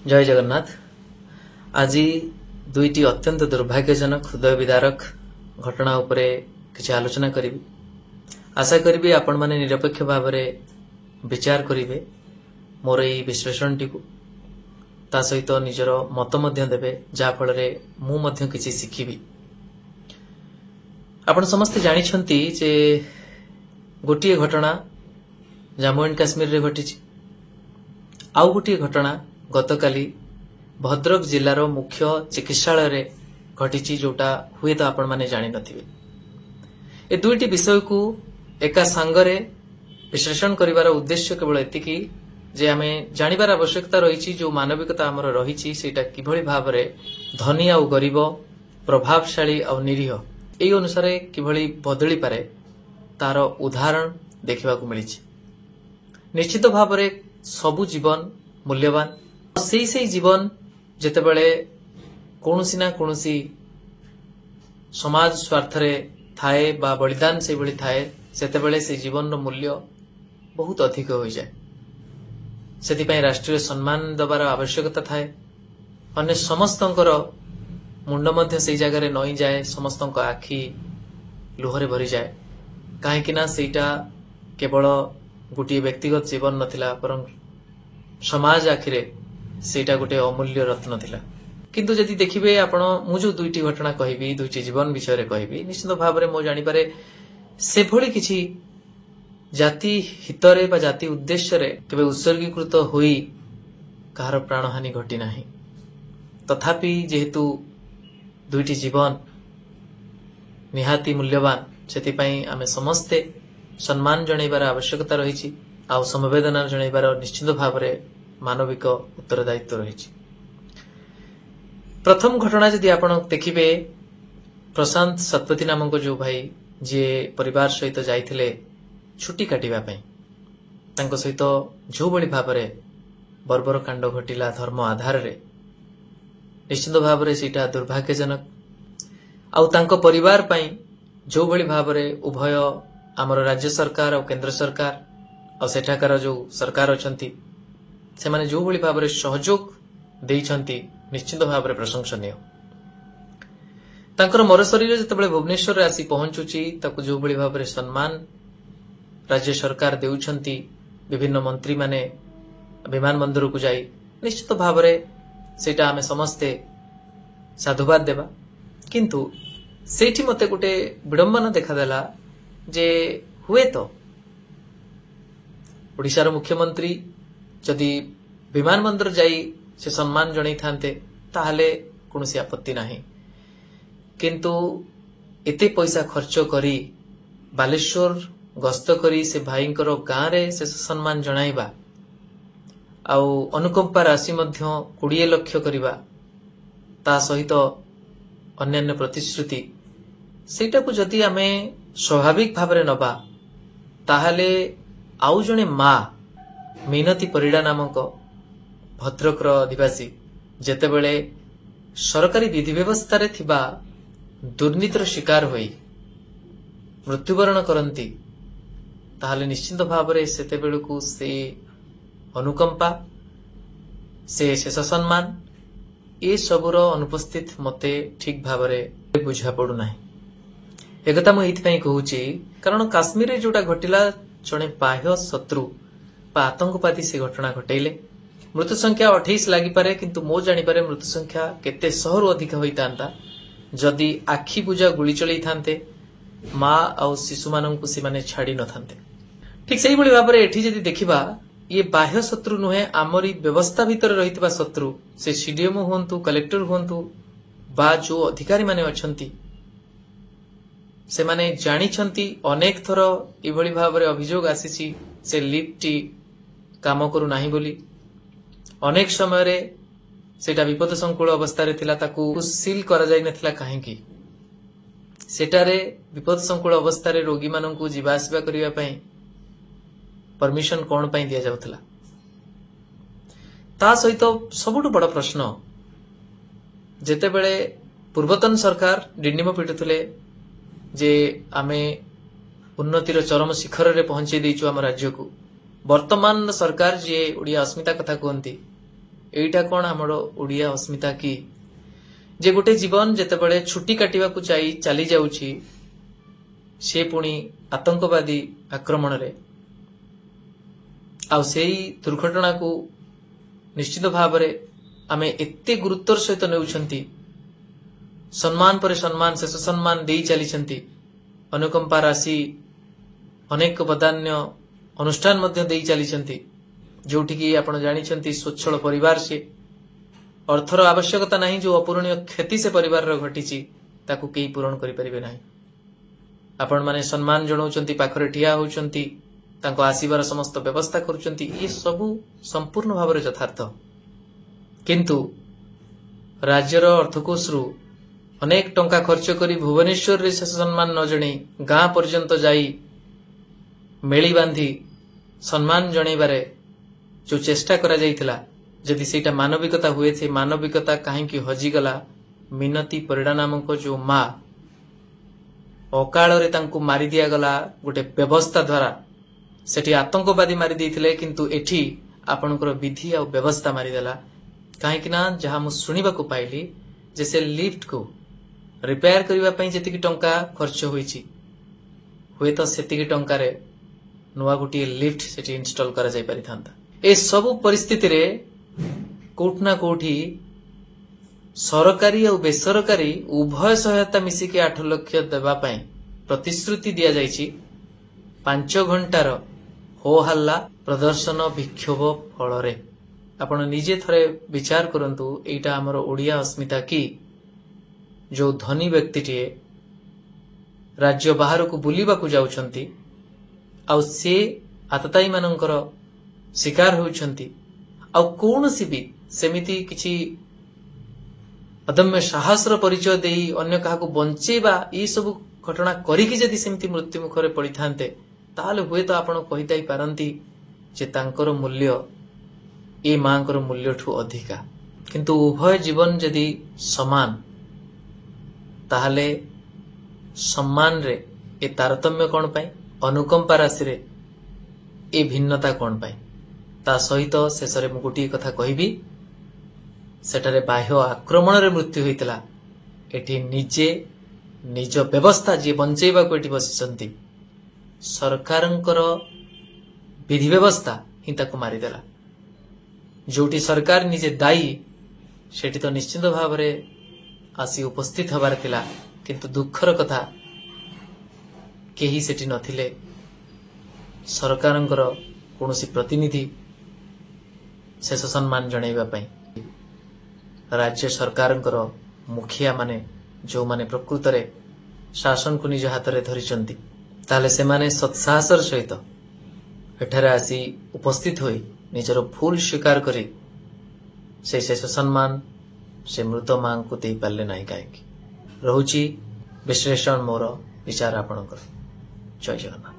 जय जगन्नाथ। आज दुईटी अत्यंत दुर्भाग्यजनक हृदय विदारक घटना उपरे किसी आलोचना करी। आशा करी आपण माने निरपेक्ष भाव विचार करेंगे मोर यही विश्लेषण टी ता सहित निजर मत देवे जहाँफल मु किसी शिखी। आपण समस्ते जानिछंती जे गोटे घटना जम्मू एंड काश्मीर रे घटी। आउ गोटे घटना गतकाली भद्रक जिलार मुख्य चिकित्सालय रे घटी जोटा हुए तो आपण माने जानि नथिबे। ए दुईटी विषय को एका सांगरे विश्लेषण करिवार उद्देश्य केवल एतिकी जे आमे जानिबार आवश्यकता रही जो मानविकता आमर रही सेटा किभଳି भाबरे धनी आ गरीब प्रभावशाली आ निरीह एई अनुसार किभଳି बदली पारे तार उदाहरण देखा मिली। निश्चित भावरे सबु जीवन मूल्यवान से जीवन जेतेबेले कोनोसी ना कोनोसी समाज स्वार्थ रे थाए बा बलिदान से भली थाए सेतेबेले से जीवन रो मूल्य बहुत अधिक हो जाए। सेतिपई राष्ट्रीय सम्मान दबार आवश्यकता थाए। अन्य समस्तंकर मुंड मध्य से जगह नई जाए, समस्तंक आखि लुहरे भरी जाए कहीं ना सेटा केवल गोटे व्यक्तिगत जीवन नथिला परं समाज आखिरे सेटा गोटे अमूल्य रत्न थिला। किंतु जदि देखिबे आपण मु जो दुईटी घटना कहबी दुईटी जीवन विषय रे कहबी निश्चित भाव में मो जानि पारे से भली किछि जाति हितरे बा जाति उद्देश्य रे केबे उत्सर्गीकृत होई कहार प्राणहानि घटी नाही। तथापि जेहेतु दुईटी जीवन निहाती मूल्यवान सेतिपई आमे समस्ते सम्मान जणैबार आवश्यकता रही आ समवेदना जणैबार निश्चित भाव में मानविक उत्तरदायित्व रही। प्रथम घटना जदि आपण देखिबे प्रशांत सतपथी नामक जो भाई जे परिवार सहित जाइथिले छुट्टी काटिबा पई तांको सहित जो बड़ी भाव में बर्बर कांड घटिला धर्म आधार रे निश्चित भाव में सीटा दुर्भाग्यजनक आउ तांको परिवार पई जो बड़ी भाव में उभय आमर राज्य सरकार और केंद्र सरकार और सेठाकार जो सरकार अछंती से माने जो बड़ी भाव में सहयोग देइछंती निश्चित भाव में प्रशंसनीय। तांकर मर शरीर जेतेबेले भुवनेश्वर आसी पहुंचुची ताकु जो बड़ी भाव में सम्मान राज्य सरकार देउछंती विभिन्न मंत्री माने विमान बंदर को जाई निश्चित भाव में सेटा आमे समस्ते साधुवाद देबा। किंतु सेठी मते गोटे विडंबना देखादेला जे हुए तो ओडिशार मुख्यमंत्री जदि विमान बंदर जाई से सम्मान जणै थांते ताहले कोनोसी आपत्ति नाही। किंतु एते पैसा खर्च करी बालेश्वर गस्त करी से भाईंकर गाँ रे से सम्मान जणाइबा आउ अनुकंपा राशि मध्य 20 लाख करिबा ता सहित अन्यान्य प्रतिश्रुति सेटा को जदि आमे स्वाभाविक भाव में नबा ताहले आउ जणे माँ मीनती परिडा नामक भद्रक अधिवासी जेतेबेले सरकारी विधि व्यवस्था रे थिबा दुर्नीतिर शिकार होई मृत्युवरण करंती ताहले निश्चित भाव में सेतेबेलकू से अनुकंपा से शेष सम्मान ये सबुर अनुपस्थित मते ठीक भाव में बुझा पड़ू ना। एकता मुझे कहूची कारण काश्मीर रे जोटा घटिला जड़े बाह्य शत्रु बा आतंकवादी से घटना घटेले मृत्यु संख्या 28 लागिपारे किंतु मो जानिपारे मृत्यु संख्या केते शहरु अधिक होइतांता जदि आखि बुझा गुली चलई थांते माँ आ शिशु माननकु से माने छाड़ी न थांते। ठीक सही बड़ी भाव में एठी जदि देखिबा ये बाह्य शत्रु नुहे आमरी व्यवस्था भीतर रहितबा शत्रु से सीडीएम हुंतु कलेक्टर हुंतु बा जो अधिकारी माने अछंती से माने जानिछंती अनेक थर इभଳି भाव में अभियोग आसीची से लिफ्ट काम करू नाही बोली अनेक समय रे सेटा विपद संकुल अवस्था रे थिला ताकू सील करा जाय नथिला काहेकि सेटारे विपद संकुल अवस्था रे रोगी माननकू जीवा आसबा करिवा पई परमिशन कोन पई दिया जाउथला। ता सहित सबुठु बड़ प्रश्न जेतेबेले पूर्वतन सरकार डिंडिम पिटुथले जे आमे उन्नतिर चरम शिखर रे पहुंचे देइछु आम राज्य को वर्तमान सरकार जे ओडिया अस्मिता कथा कहती एटा कौन आमर ओडिया अस्मिता कि जे गोटे जीवन जेतेबेले छुट्टी काटिबाकू चली जाउछि से पुणी आतंकवादी आक्रमण रे आ सेई दुर्घटना को निश्चित भाव रे आमे एते गुरुत्वर सहित नेउछंती सम्मान पर सम्मान शेष सम्मान देई चलीछंती अनुकंपा राशि अनेक बदान्य अनुष्ठान मध्य देई चलीछंती जोठी की आपण जानिछंती स्वच्छल परिवार से अर्थर आवश्यकता नहीं जो अपूरणीय क्षति से परिवार रो घटिछि ताकू केही पूरण करि परिबे नाही आपण माने सम्मान जणाउछंती पाखरे ठिया होउछंती तांको आसीबार समस्त व्यवस्था करूछंती ये सबु संपूर्ण भाव रे यथार्थ किंतु राज्यर अर्थकोषरु अनेक टंका खर्च करी भुवनेश्वर रे शेष सम्मान न जणे गां पर्यंत जाई मेली बांधी सम्मान जणेबारे जो चेष्टा करा जाइथिला जदि सेटा मानविकता हुए थे मानविकता काहेकि हजिगला मिनती परिडा नामक जो माँ अकाल रे तांको मारी दिया गला गोटे व्यवस्था द्वारा सेठी आतंकवादी मारी देइथिले किंतु एठी आपनकर विधि आ व्यवस्था मारी देला काहेकि ना जहा मु सुनिबा को पाइली जे से लिफ्ट को रिपेयर करिवा पई जेतिकी टंका खर्च होईची हुए तो सेतिकी टंका रे नुआ गोटी लिफ्ट सेठी इंस्टॉल करा जाई पारि थांता ए सब परिस्थिति रे कोठ ना कोठी सरकारी और बेसरकारी उभय सहायता मिसिकी 8 लाख देवा पई प्रतिश्रुति दिया जाइछि 5 घंटार हो हल्ला प्रदर्शन विक्षोभ फल रे आपण निजे थरे विचार करंतु एटा हमर ओडिया अस्मिता की जो धनी व्यक्तिटे राज्य बाहर को बुलिबा को जाउछंती आ से आतताई मानकर शिकार होउछंती आ कोनोसी भी सेमिति किछि अदम्य साहसर परिचय देई अन्य काहा को बंचेबा ई सब घटना करिकि जदि सेमिति मृत्यु मुखरे पड़ी थांते ताले हुए तो आपण कहिताई पारंती जे तांकर मूल्य ए मांकर मूल्य ठू अधिका किंतु उभय जीवन जदि समान ताहले सम्मान रे ए तारतम्य कोन पाई अनुकंपा राशि रे ए भिन्नता कोन पाई ता सहित शेषरे मु गोटी कथा कहिबी सेटारे बाह्य आक्रमण रे मृत्यु होइतला एठी निजे निज व्यवस्था जे बंचेबा को एठी बसिसंती सरकारंकर विधि व्यवस्था ही ताको मारी देला जोटी सरकार निजे दायी सेठी तो निश्चित भाव रे आसी उपस्थित हबार थिला किंतु दुखर कथा केही सेठी नथिले सरकारंकर कोनोसी प्रतिनिधि शेष सम्मान जणाइबा पई राज्य सरकारंकर मुखिया माने जो माने प्रकृत रे शासन को निज हाथ रे धरिचंती ताले से माने सत्साहसर सहित एठारे आसी उपस्थित होई निजर भूल स्वीकार करी से शेष सम्मान से मृत मां को दे पाले नाही काहेकि रहुची विश्लेषण मोर विचार आपणकर जय जगन्नाथ।